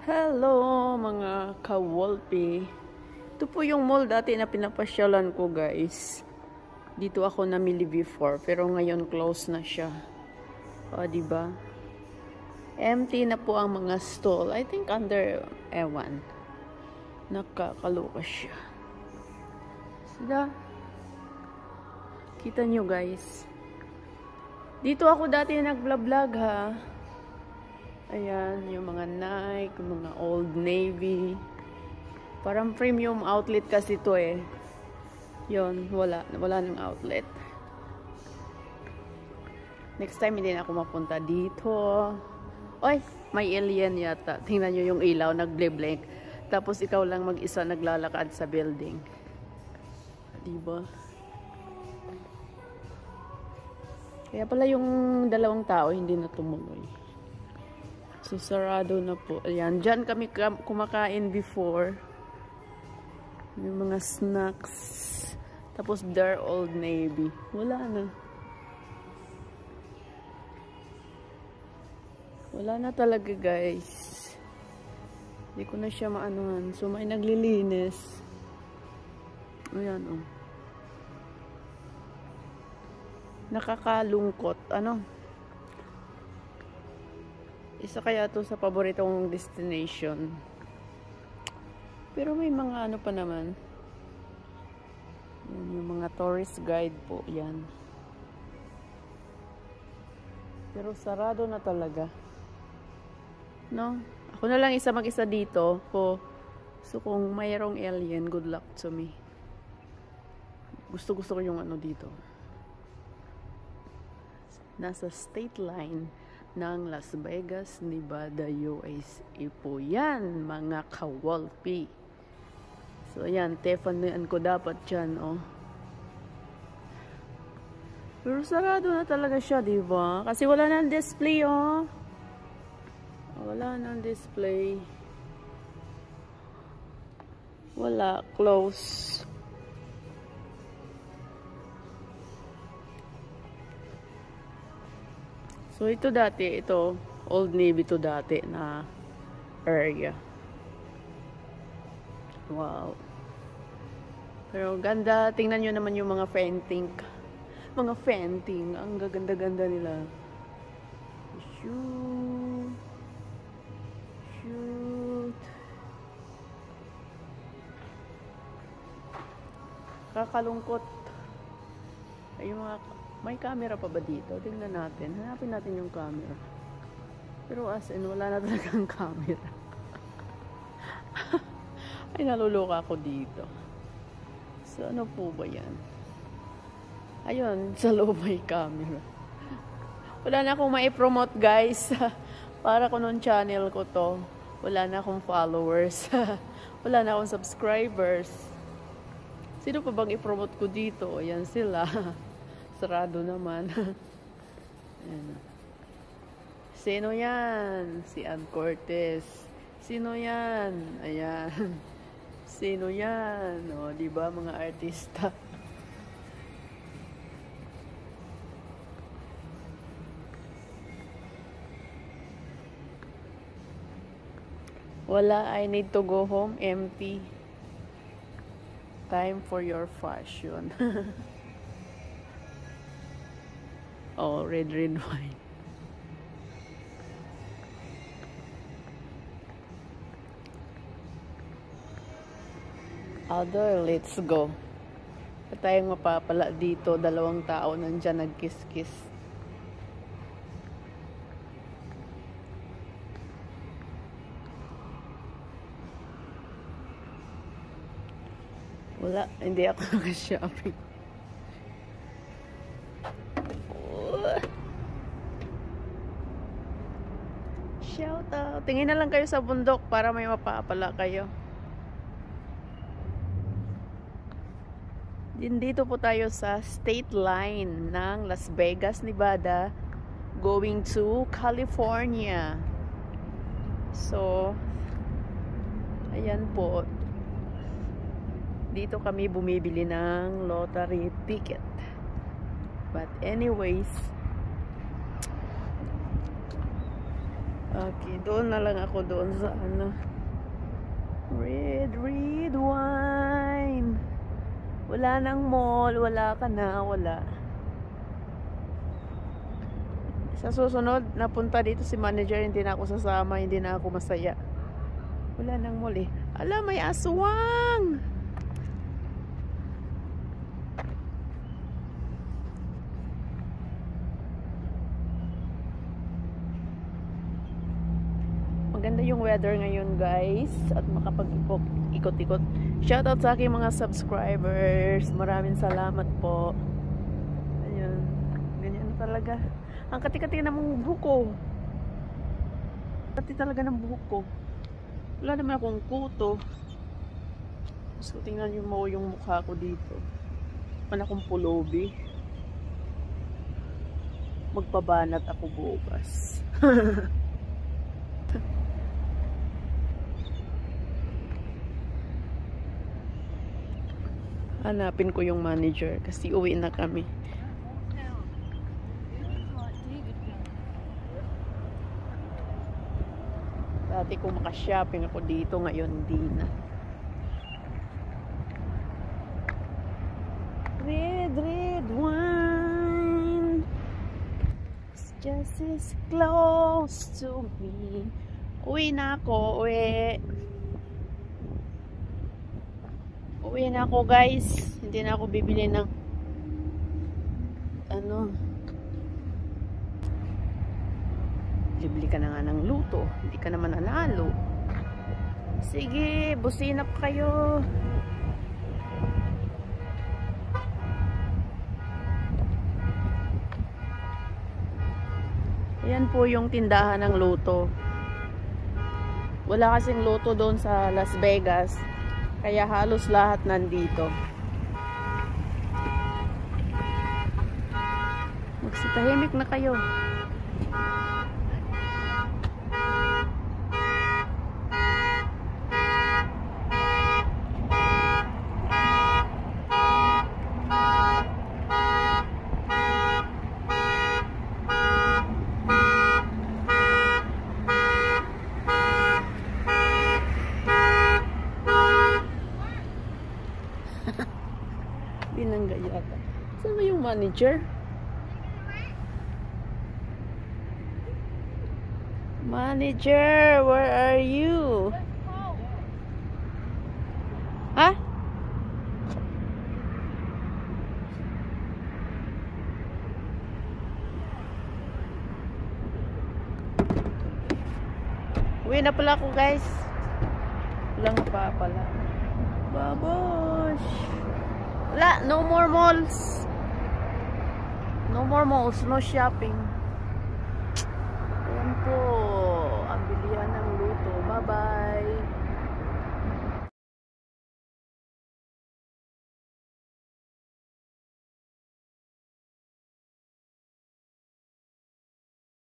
Hello mga ka-Wolpy. Ito po yung mall dati na pinapasyalan ko, guys. Dito ako namili before, pero ngayon close na siya. O, diba? Empty na po ang mga stall. I think under ewan. Nakakaloka siya. Sila. Kita nyo, guys. Dito ako dati nag-vlog ha. Ayan, yung mga Nike, mga Old Navy. Parang premium outlet kasi ito eh. Yun, wala ng outlet. Next time hindi na ako mapunta dito. Oy, may alien yata. Tingnan nyo yung ilaw, nag-blink. Tapos ikaw lang mag-isa naglalakad sa building. Diba? Kaya pala yung dalawang tao hindi na tumuloy. So, sarado na po. Ayan, dyan kami kumakain before. Yung mga snacks. Tapos, there Old Navy. Wala na. Wala na talaga, guys. Hindi ko na siya maanuhan. So, may naglilinis. Ayan, oh. Nakakalungkot. Ano? Isa kaya to sa paboritong destination. Pero may mga ano pa naman. Yung mga tourist guide po. Yan. Pero sarado na talaga. No? Ako na lang mag-isa dito. So kung mayroong alien, good luck to me. Gusto ko yung ano dito. Nasa state line ng Las Vegas, Nevada, USA po yan, mga ka-Wolpy. So, ayan, Tefanian ko dapat dyan, oh. Pero sarado na talaga siya, diba? Kasi wala nang display, oh. Wala nang display. Wala, close. So, ito dati, ito, Old Navy to dati na area. Wow. Pero ganda, tingnan nyo naman yung mga painting. Mga painting, ang gaganda-ganda nila. Shoot. Shoot. Kakalungkot. Ay, yung mga... May camera pa ba dito? Tingnan natin. Hanapin natin yung camera. Pero as in, wala na talagang camera. Ay, naluluka ako dito. So, ano po ba yan? Ayun, sa loob may camera. Wala na akong mai-promote, guys. Para ko nung channel ko to. Wala na akong followers. Wala na akong subscribers. Sino pa bang i-promote ko dito? Ayan sila. Sarado naman. Ayan. Sino yan? Si Ann Cortez. Sino yan? Ayan. Sino yan? O, diba mga artista? Wala, I need to go home empty. Time for your fashion. Oh, red wine. Outdoor, let's go. At tayong mapapala dito, dalawang tao nandyan nagkiss-kiss. Wala, hindi ako nag-shopping. Shout out. Tingin na lang kayo sa bundok para may mapapala kayo. Dito po tayo sa state line ng Las Vegas, Nevada, going to California. So, ayan po. Dito kami bumibili ng lottery ticket. But anyways, Okay, doon na lang ako doon sa ano. Red wine. Wala nang mall, wala ka na, wala. Sa susunod, napunta dito si manager, hindi na ako sasama, hindi na ako masaya. Wala nang mall eh. Ala, may aswang! Maganda yung weather ngayon guys at makapag-ikot-ikot. Shoutout sa aking mga subscribers. Maraming salamat po. Ayun. Ganyan talaga. Ang kati-kati ng buhok ko. Kati talaga ng buhok ko. Wala naman akong kuto. So tingnan nyo mo yung mukha ko dito. Wala akong pulobi. Magpabanat ako bukas. Hanapin ko yung manager kasi uwi na kami. Dati kung maka-shopping ako dito, ngayon hindi na. Red wine, it's just as close to me. Uwi na ako, uwi. Uwi na ako guys. Hindi na ako bibili ng ano. Bibili ka na nga ng luto. Hindi ka naman nanalo. Sige, businap kayo. Ayan po yung tindahan ng luto. Wala kasing luto doon sa Las Vegas. Kaya halos lahat nandito. Magsitahimik na kayo. Binangga yata. Saan ba yung manager? Manager, where are you? Ha? Uwi na pala ako guys. Walang pa pala. Babosh! Wala, no more malls. No more malls, no shopping. Ayan po, ang bilihan ng luto. Bye-bye.